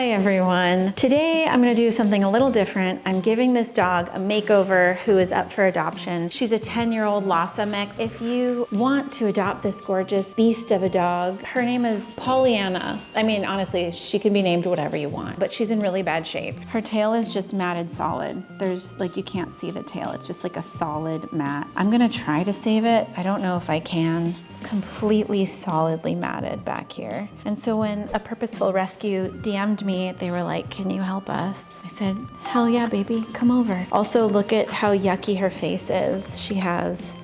Hi everyone. Today I'm gonna do something a little different. I'm giving this dog a makeover who is up for adoption. She's a 10-year-old Lhasa mix. If you want to adopt this gorgeous beast of a dog, her name is PollyAnna. I mean, honestly, she can be named whatever you want, but she's in really bad shape. Her tail is just matted solid. There's like, you can't see the tail. It's just like a solid mat. I'm gonna try to save it. I don't know if I can. Completely solidly matted back here. And so when A Purposeful Rescue DM'd me, they were like, can you help us? I said, hell yeah, baby, come over. Also, look at how yucky her face is. She has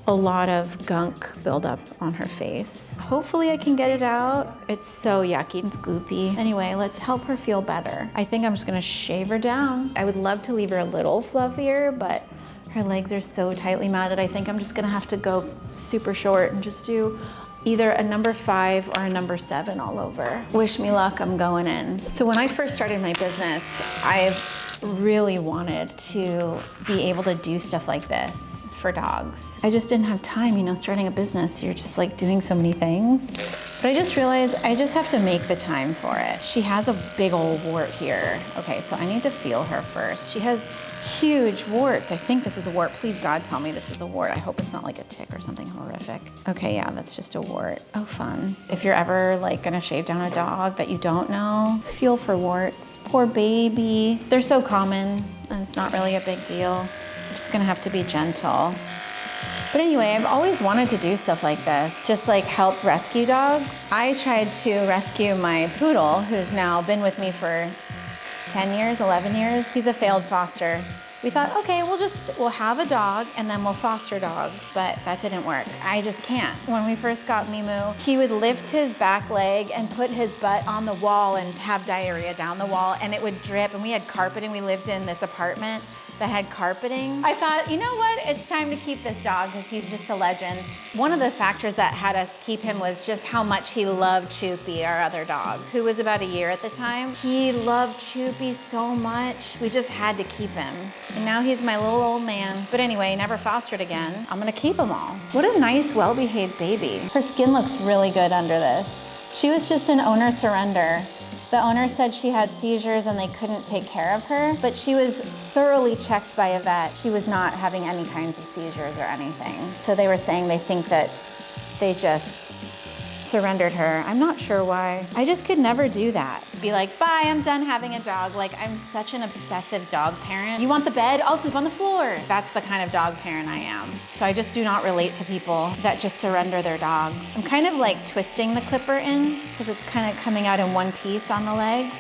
a lot of gunk buildup on her face. Hopefully I can get it out. It's so yucky and goopy. Anyway, let's help her feel better. I think I'm just gonna shave her down. I would love to leave her a little fluffier, but her legs are so tightly matted. I think I'm just gonna have to go super short and just do either a number 5 or a number 7 all over. Wish me luck, I'm going in. So when I first started my business, I've really wanted to be able to do stuff like this for dogs. I just didn't have time, you know, starting a business, you're just like doing so many things. But I just realized I just have to make the time for it. She has a big old wart here. Okay, so I need to feel her first. She has huge warts. I think this is a wart. Please God, tell me this is a wart. I hope it's not like a tick or something horrific. Okay, yeah, that's just a wart. Oh, fun. If you're ever like gonna shave down a dog that you don't know, feel for warts. Poor baby. They're so common and it's not really a big deal. I'm just gonna have to be gentle. But anyway, I've always wanted to do stuff like this, just like help rescue dogs. I tried to rescue my poodle, who's now been with me for 10 years, 11 years. He's a failed foster. We thought, okay, we'll have a dog and then we'll foster dogs, but that didn't work. I just can't. When we first got Mimu, he would lift his back leg and put his butt on the wall and have diarrhea down the wall, and it would drip, and we had carpeting. We lived in this apartment that had carpeting. I thought, you know what? It's time to keep this dog because he's just a legend. One of the factors that had us keep him was just how much he loved Choopy, our other dog, who was about a year at the time. He loved Choopy so much, we just had to keep him. And now he's my little old man. But anyway, never fostered again. I'm gonna keep them all. What a nice, well-behaved baby. Her skin looks really good under this. She was just an owner surrender. The owner said she had seizures and they couldn't take care of her, but she was thoroughly checked by a vet. She was not having any kinds of seizures or anything. So they were saying they think that they just surrendered her. I'm not sure why. I just could never do that. Be like, bye, I'm done having a dog. Like, I'm such an obsessive dog parent. You want the bed? I'll sleep on the floor. That's the kind of dog parent I am. So I just do not relate to people that just surrender their dogs. I'm kind of like twisting the clipper in because it's kind of coming out in one piece on the legs.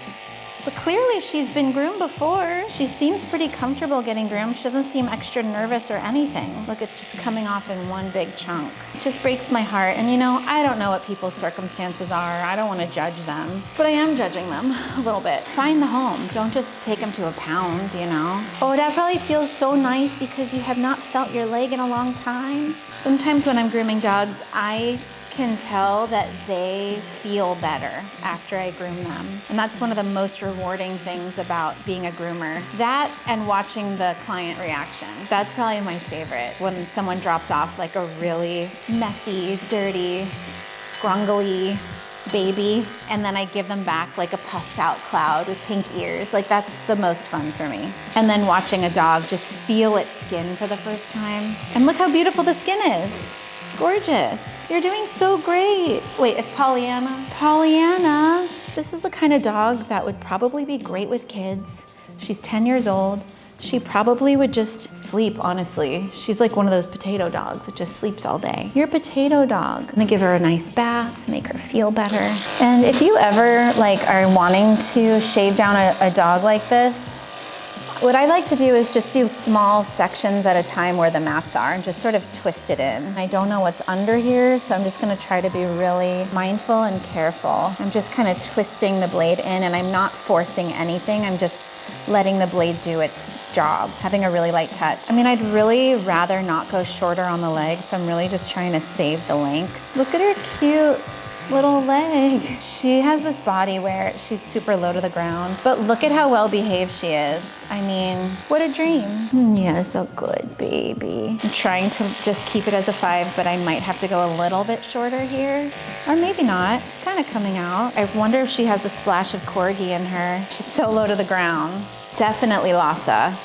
But clearly she's been groomed before. She seems pretty comfortable getting groomed. She doesn't seem extra nervous or anything. Look, it's just coming off in one big chunk. It just breaks my heart. And you know, I don't know what people's circumstances are. I don't want to judge them, but I am judging them a little bit. Find the home. Don't just take them to a pound, you know? Oh, that probably feels so nice because you have not felt your leg in a long time. Sometimes when I'm grooming dogs, I can tell that they feel better after I groom them. And that's one of the most rewarding things about being a groomer. That and watching the client reaction. That's probably my favorite. When someone drops off like a really messy, dirty, scrungly baby, and then I give them back like a puffed out cloud with pink ears. Like, that's the most fun for me. And then watching a dog just feel its skin for the first time. And look how beautiful the skin is. Gorgeous. You're doing so great. Wait, it's PollyAnna. PollyAnna. This is the kind of dog that would probably be great with kids. She's 10 years old. She probably would just sleep, honestly. She's like one of those potato dogs that just sleeps all day. You're a potato dog. I'm gonna give her a nice bath, make her feel better. And if you ever like are wanting to shave down a dog like this, what I like to do is just do small sections at a time where the mats are and just sort of twist it in. I don't know what's under here, so I'm just gonna try to be really mindful and careful. I'm just kind of twisting the blade in, and I'm not forcing anything. I'm just letting the blade do its job, having a really light touch. I mean, I'd really rather not go shorter on the legs, so I'm really just trying to save the length. Look at her cute little leg. She has this body where she's super low to the ground, but look at how well behaved she is. I mean, what a dream. Yeah, so good, baby. I'm trying to just keep it as a 5, but I might have to go a little bit shorter here. Or maybe not, it's kind of coming out. I wonder if she has a splash of corgi in her. She's so low to the ground. Definitely Lhasa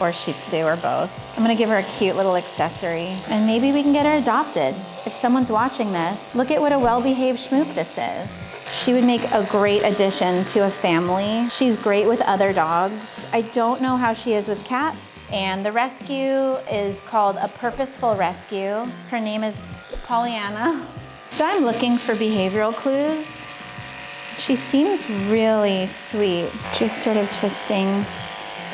or Shih Tzu or both. I'm gonna give her a cute little accessory and maybe we can get her adopted. If someone's watching this, look at what a well-behaved schmoop this is. She would make a great addition to a family. She's great with other dogs. I don't know how she is with cats. And the rescue is called A Purposeful Rescue. Her name is PollyAnna. So I'm looking for behavioral clues. She seems really sweet, just sort of twisting.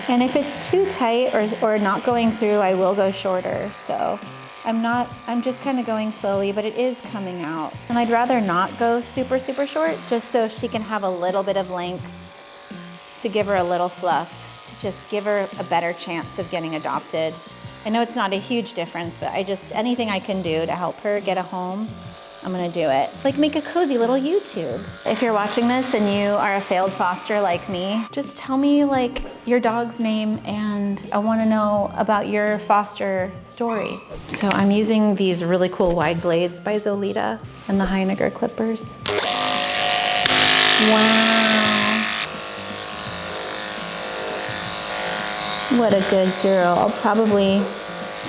And if it's too tight or not going through, I will go shorter. So I'm just kind of going slowly, but it is coming out. And I'd rather not go super, super short, just so she can have a little bit of length to give her a little fluff, to just give her a better chance of getting adopted. I know it's not a huge difference, but anything I can do to help her get a home, I'm gonna do it. Like make a cozy little YouTube. If you're watching this and you are a failed foster like me, just tell me like your dog's name and I wanna know about your foster story. So I'm using these really cool wide blades by Zolita and the Heiniger clippers. Wow. What a good girl. I'll probably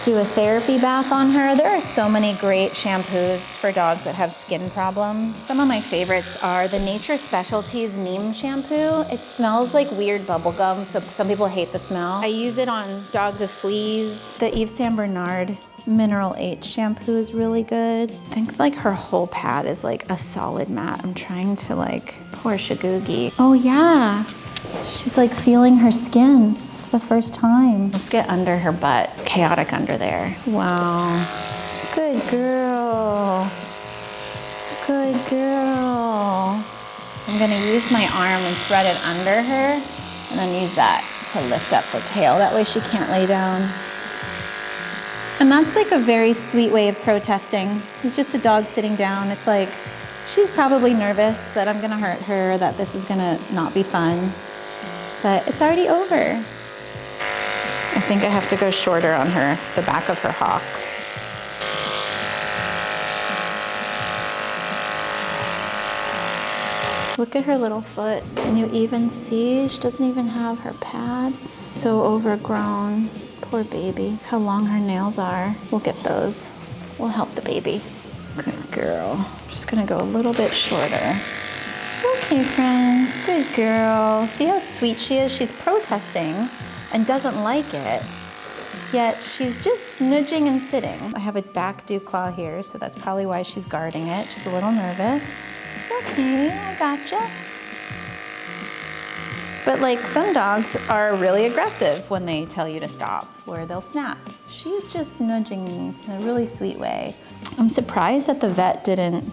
do a therapy bath on her. There are so many great shampoos for dogs that have skin problems. Some of my favorites are the Nature Specialties Neem shampoo. It smells like weird bubble gum, so some people hate the smell. I use it on dogs with fleas. The Yves Saint Bernard Mineral H shampoo is really good. I think like her whole pad is like a solid matte. I'm trying to like, poor Shagoogie. Oh yeah, she's like feeling her skin the first time. Let's get under her butt. Chaotic under there. Wow. Good girl. Good girl. I'm gonna use my arm and thread it under her and then use that to lift up the tail. That way she can't lay down. And that's like a very sweet way of protesting. It's just a dog sitting down. It's like, she's probably nervous that I'm gonna hurt her, that this is gonna not be fun, but it's already over. I think I have to go shorter on her, the back of her hocks. Look at her little foot. Can you even see? She doesn't even have her pad. It's so overgrown. Poor baby. Look how long her nails are. We'll get those. We'll help the baby. Good girl. I'm just gonna go a little bit shorter. It's okay, friend. Good girl. See how sweet she is? She's protesting and doesn't like it, yet she's just nudging and sitting. I have a back dew claw here, so that's probably why she's guarding it. She's a little nervous. Okay, I gotcha. But like some dogs are really aggressive when they tell you to stop, where they'll snap. She's just nudging me in a really sweet way. I'm surprised that the vet didn't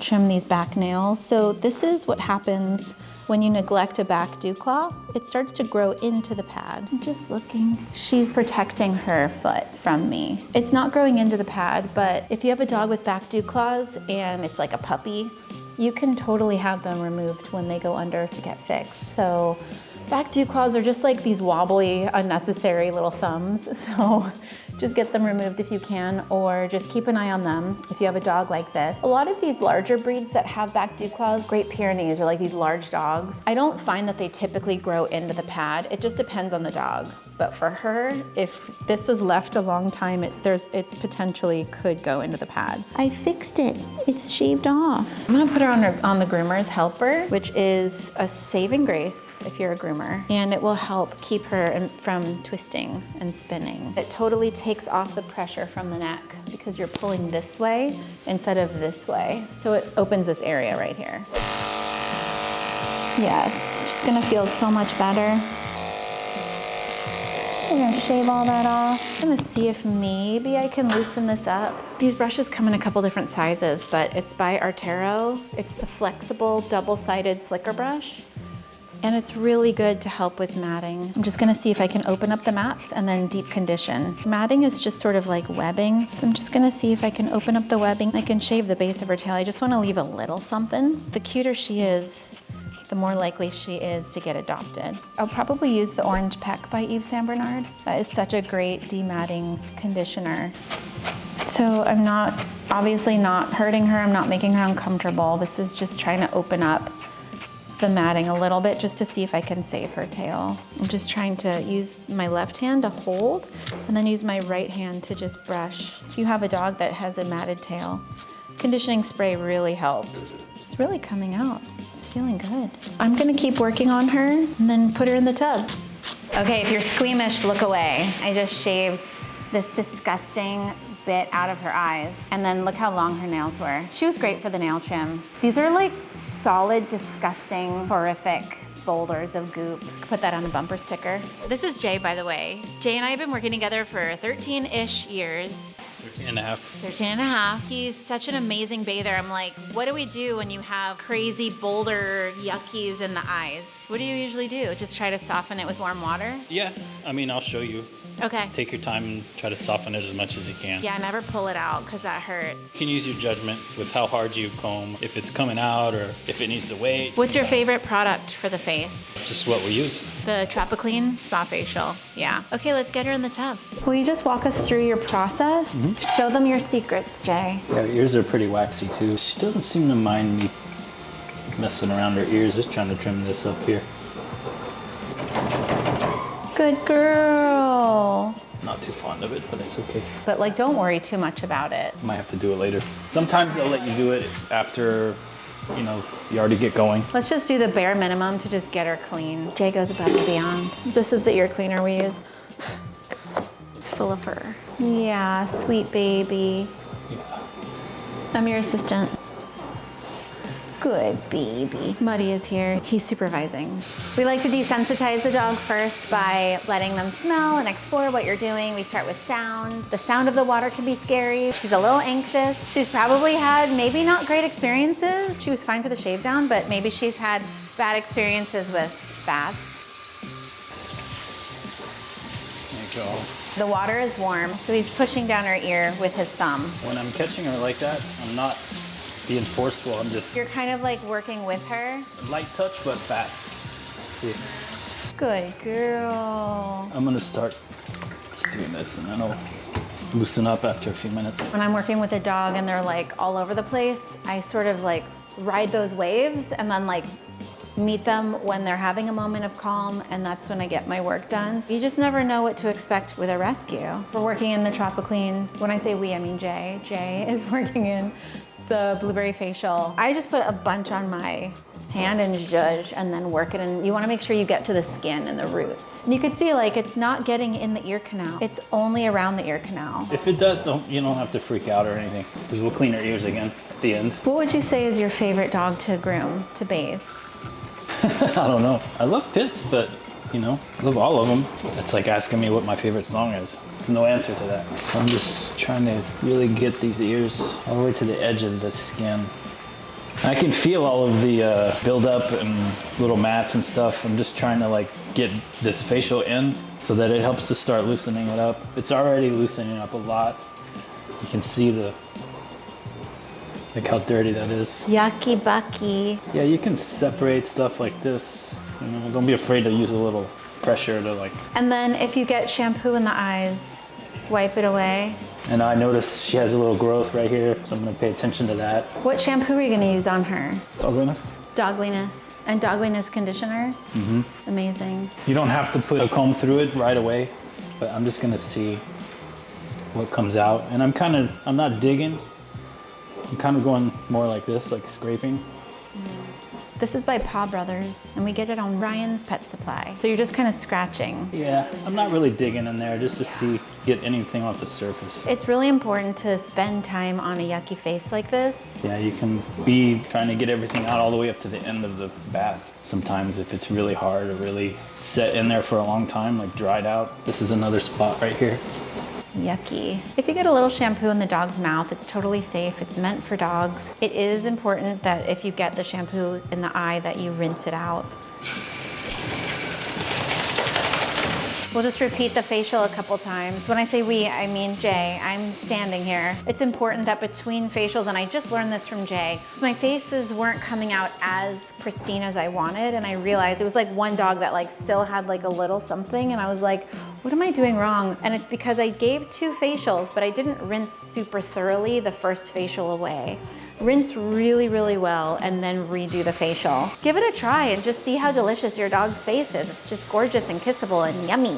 trim these back nails. So this is what happens when you neglect a back dew claw. It starts to grow into the pad. I'm just looking. She's protecting her foot from me. It's not growing into the pad, but if you have a dog with back dew claws and it's like a puppy, you can totally have them removed when they go under to get fixed. So back dew claws are just like these wobbly, unnecessary little thumbs. So just get them removed if you can, or just keep an eye on them if you have a dog like this. A lot of these larger breeds that have back dew claws, Great Pyrenees, or like these large dogs, I don't find that they typically grow into the pad. It just depends on the dog. But for her, if this was left a long time, it's potentially could go into the pad. I fixed it. It's shaved off. I'm gonna put her on the groomer's helper, which is a saving grace if you're a groomer, and it will help keep her from twisting and spinning. It totally takes off the pressure from the neck because you're pulling this way instead of this way. So it opens this area right here. Yes, she's gonna feel so much better. I'm gonna shave all that off. I'm gonna see if maybe I can loosen this up. These brushes come in a couple different sizes, but it's by Artero. It's the flexible double-sided slicker brush. And it's really good to help with matting. I'm just gonna see if I can open up the mats and then deep condition. Matting is just sort of like webbing. So I'm just gonna see if I can open up the webbing. I can shave the base of her tail. I just wanna leave a little something. The cuter she is, the more likely she is to get adopted. I'll probably use the Orange Peck by Yves Saint Bernard. That is such a great dematting conditioner. So I'm obviously not hurting her. I'm not making her uncomfortable. This is just trying to open up the matting a little bit just to see if I can save her tail. I'm just trying to use my left hand to hold and then use my right hand to just brush. If you have a dog that has a matted tail, conditioning spray really helps. It's really coming out. It's feeling good. I'm gonna keep working on her and then put her in the tub. Okay, if you're squeamish, look away. I just shaved this disgusting bit out of her eyes. And then look how long her nails were. She was great for the nail trim. These are like solid, disgusting, horrific boulders of goop. Put that on a bumper sticker. This is Jay, by the way. Jay and I have been working together for 13-ish years. 13 and a half. 13 and a half. He's such an amazing bather. I'm like, what do we do when you have crazy boulder yuckies in the eyes? What do you usually do? Just try to soften it with warm water? Yeah, I mean, I'll show you. Okay. Take your time and try to soften it as much as you can. Yeah, never pull it out because that hurts. You can use your judgment with how hard you comb, if it's coming out or if it needs to wait. What's your favorite product for the face? Just what we use. The Tropiclean Spa Facial. Yeah. Okay, let's get her in the tub. Will you just walk us through your process? Show them your secrets, Jay. Yeah, her ears are pretty waxy too. She doesn't seem to mind me messing around her ears. Just trying to trim this up here. Good girl. Not too fond of it, but it's okay. But like, don't worry too much about it. Might have to do it later. Sometimes they'll let you do it after, you already get going. Let's just do the bare minimum to just get her clean. Jay goes above and beyond. This is the ear cleaner we use. It's full of fur. Yeah, sweet baby. Yeah. I'm your assistant. Good baby. Muddy is here. He's supervising. We like to desensitize the dog first by letting them smell and explore what you're doing. We start with sound. The sound of the water can be scary. She's a little anxious. She's probably had maybe not great experiences. She was fine for the shave down, but maybe she's had bad experiences with baths. There you go. The water is warm, so he's pushing down her ear with his thumb. When I'm catching her like that, I'm not being forceful. I'm just... You're kind of like working with her. Light touch, but fast. See? Good girl. I'm gonna start just doing this and then I'll loosen up after a few minutes. When I'm working with a dog and they're like all over the place, I sort of like ride those waves and then like meet them when they're having a moment of calm, and that's when I get my work done. You just never know what to expect with a rescue. We're working in the Tropiclean. When I say we, I mean Jay. Jay is working in the blueberry facial. I just put a bunch on my hand and zhuzh and then work it, and you wanna make sure you get to the skin and the roots. And you can see like it's not getting in the ear canal. It's only around the ear canal. If it does, you don't have to freak out or anything, because we'll clean her ears again at the end. What would you say is your favorite dog to groom, to bathe? I don't know. I love pits, but I love all of them. It's like asking me what my favorite song is. There's no answer to that. So I'm just trying to really get these ears all the way to the edge of the skin. I can feel all of the buildup and little mats and stuff. I'm just trying to like get this facial in so that it helps to start loosening it up. It's already loosening up a lot. You can see like how dirty that is. Yucky bucky. Yeah, you can separate stuff like this. Don't be afraid to use a little pressure to like. And then if you get shampoo in the eyes, wipe it away. And I noticed she has a little growth right here, so I'm gonna pay attention to that. What shampoo are you gonna use on her? Dogliness. Dogliness. And Dogliness conditioner? Mm-hmm. Amazing. You don't have to put a comb through it right away, but I'm just gonna see what comes out. And I'm not digging. I'm kind of going more like this, like scraping. This is by Paw Brothers, and we get it on Ryan's Pet Supply. So you're just kind of scratching. Yeah, I'm not really digging in there just to get anything off the surface. It's really important to spend time on a yucky face like this. Yeah, you can be trying to get everything out all the way up to the end of the bath. Sometimes if it's really hard or really set in there for a long time, like dried out. This is another spot right here. Yucky. If you get a little shampoo in the dog's mouth, it's totally safe. It's meant for dogs. It is important that if you get the shampoo in the eye that you rinse it out. We'll just repeat the facial a couple times. When I say we, I mean Jay. I'm standing here. It's important that between facials, and I just learned this from Jay, my faces weren't coming out as pristine as I wanted, and I realized it was like one dog that like still had like a little something, and I was like, what am I doing wrong? And it's because I gave 2 facials, but I didn't rinse super thoroughly the first facial away. Rinse really, really well and then redo the facial. Give it a try and just see how delicious your dog's face is. It's just gorgeous and kissable and yummy.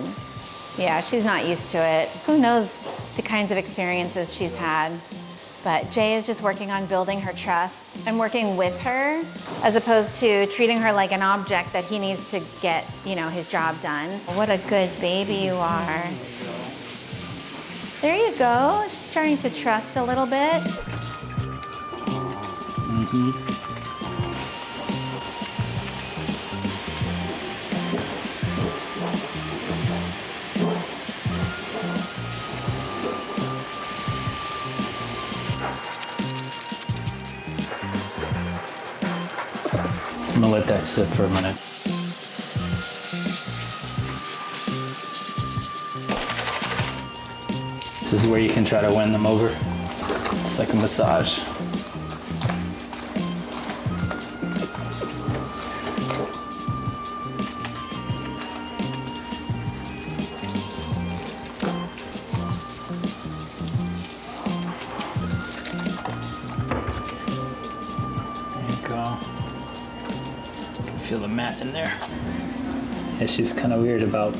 Yeah, she's not used to it. Who knows the kinds of experiences she's had. But Jay is just working on building her trust and working with her as opposed to treating her like an object that he needs to get, you know, his job done. What a good baby you are. There you go. She's starting to trust a little bit. I'm gonna let that sit for a minute. This is where you can try to win them over. It's like a massage. Feel the mat in there. Yeah, she's kind of weird about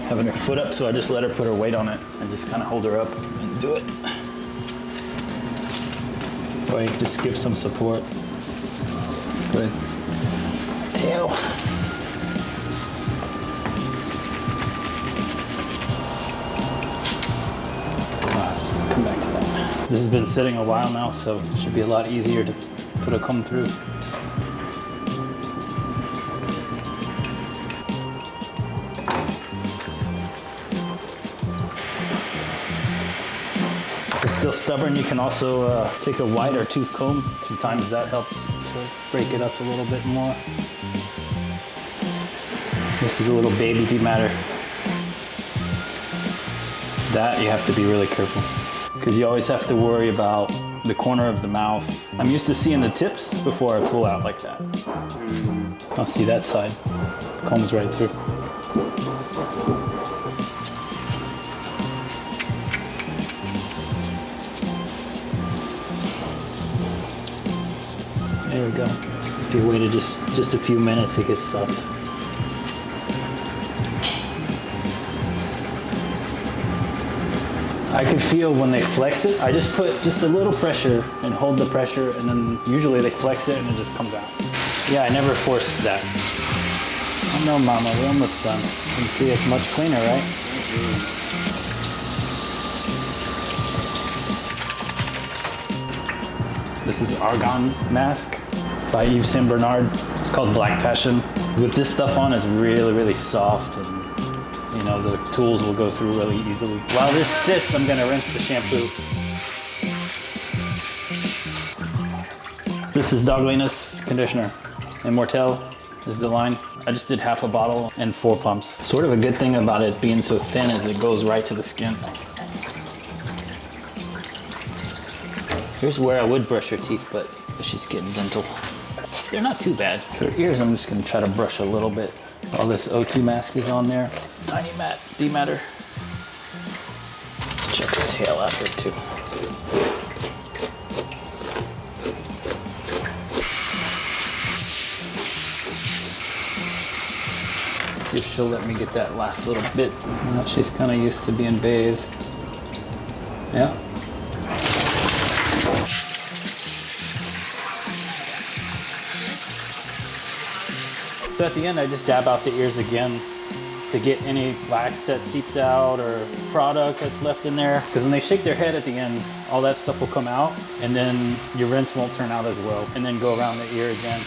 having her foot up, so I just let her put her weight on it and just kind of hold her up and do it. Boy, just give some support. Good. Tail. Come back to that. This has been sitting a while now, so it should be a lot easier to put a comb through. Still stubborn, you can also take a wider tooth comb. Sometimes that helps to break it up a little bit more. This is a little baby dematter. That you have to be really careful because you always have to worry about the corner of the mouth. I'm used to seeing the tips before I pull out like that. I'll see that side. Combs right through. There we go. If you waited just a few minutes, it gets soft. I could feel when they flex it, I just put just a little pressure and hold the pressure, and then usually they flex it and it just comes out. Yeah, I never force that. Oh no, Mama, we're almost done. You can see it's much cleaner, right? This is Argan Mask by Yves Saint Bernard. It's called Black Passion. With this stuff on, it's really, really soft, and you know, the tools will go through really easily. While this sits, I'm gonna rinse the shampoo. This is Dogliness conditioner. Immortelle is the line. I just did half a bottle and 4 pumps. Sort of a good thing about it being so thin is it goes right to the skin. Here's where I would brush her teeth, but she's getting dental. They're not too bad. So her ears, I'm just gonna try to brush a little bit. All this O2 mask is on there. Tiny dematter. Check the tail after too. See if she'll let me get that last little bit. You know, she's kind of used to being bathed. Yeah. So at the end, I just dab out the ears again to get any wax that seeps out or product that's left in there. Because when they shake their head at the end, all that stuff will come out, and then your rinse won't turn out as well. And then go around the ear again.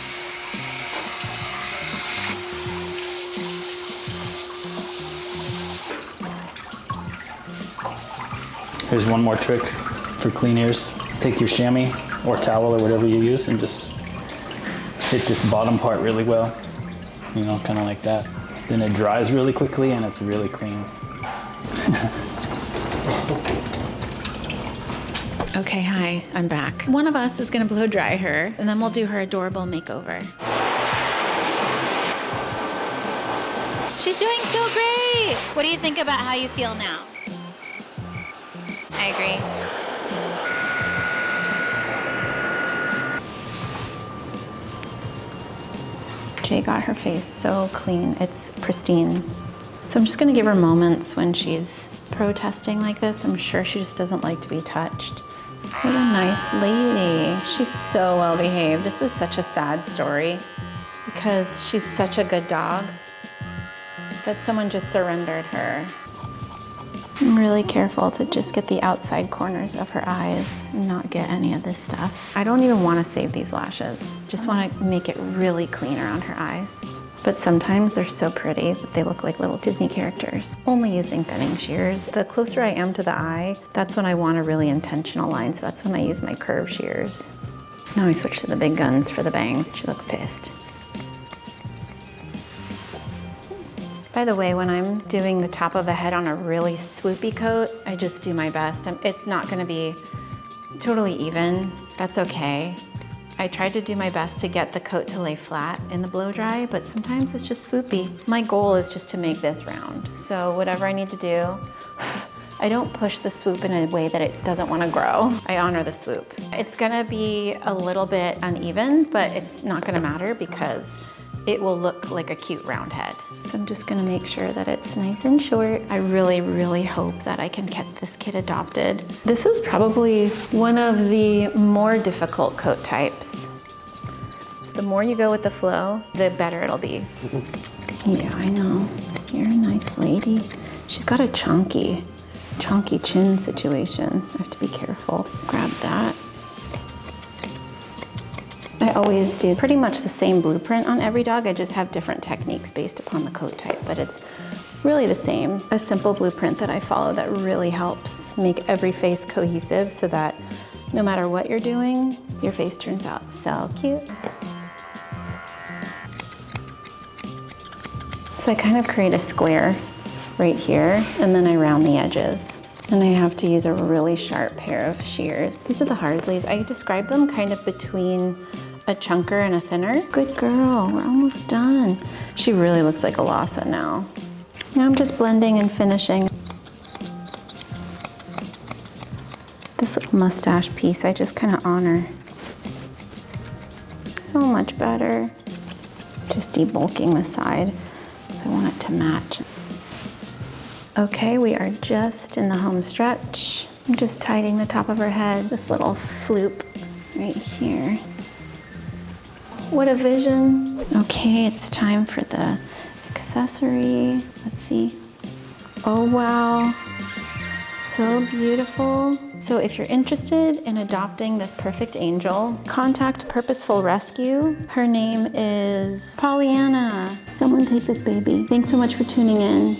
Here's one more trick for clean ears. Take your chamois or towel or whatever you use and just hit this bottom part really well. You know, kind of like that. Then it dries really quickly and it's really clean. Okay, hi, I'm back. One of us is gonna blow dry her, and then we'll do her adorable makeover. She's doing so great! What do you think about how you feel now? I agree. Jay got her face so clean, it's pristine. So I'm just gonna give her moments when she's protesting like this. I'm sure she just doesn't like to be touched. What a nice lady. She's so well behaved. This is such a sad story because she's such a good dog, but someone just surrendered her. I'm really careful to just get the outside corners of her eyes and not get any of this stuff. I don't even want to save these lashes. Just want to make it really clean around her eyes. But sometimes they're so pretty that they look like little Disney characters. Only using thinning shears. The closer I am to the eye, that's when I want a really intentional line, so that's when I use my curve shears. Now I switch to the big guns for the bangs. She looks pissed. By the way, when I'm doing the top of the head on a really swoopy coat, I just do my best. It's not gonna be totally even. That's okay. I tried to do my best to get the coat to lay flat in the blow dry, but sometimes it's just swoopy. My goal is just to make this round. So whatever I need to do, I don't push the swoop in a way that it doesn't want to grow. I honor the swoop. It's gonna be a little bit uneven, but it's not gonna matter because it will look like a cute round head. So I'm just gonna make sure that it's nice and short. I really, really hope that I can get this kid adopted. This is probably one of the more difficult coat types. The more you go with the flow, the better it'll be. Yeah, I know. You're a nice lady. She's got a chunky chin situation. I have to be careful. Grab that. I always do pretty much the same blueprint on every dog. I just have different techniques based upon the coat type, but it's really the same. A simple blueprint that I follow that really helps make every face cohesive so that no matter what you're doing, your face turns out so cute. So I kind of create a square right here, and then I round the edges. And I have to use a really sharp pair of shears. These are the Harsleys. I describe them kind of between a chunker and a thinner. Good girl, we're almost done. She really looks like a Lhasa now. Now I'm just blending and finishing. This little mustache piece, I just kind of honor. So much better. Just debulking the side, because I want it to match. Okay, we are just in the home stretch. I'm just tidying the top of her head, this little floop right here. What a vision. Okay, it's time for the accessory. Let's see. Oh, wow. So beautiful. So if you're interested in adopting this perfect angel, contact Purposeful Rescue. Her name is PollyAnna. Someone take this baby. Thanks so much for tuning in.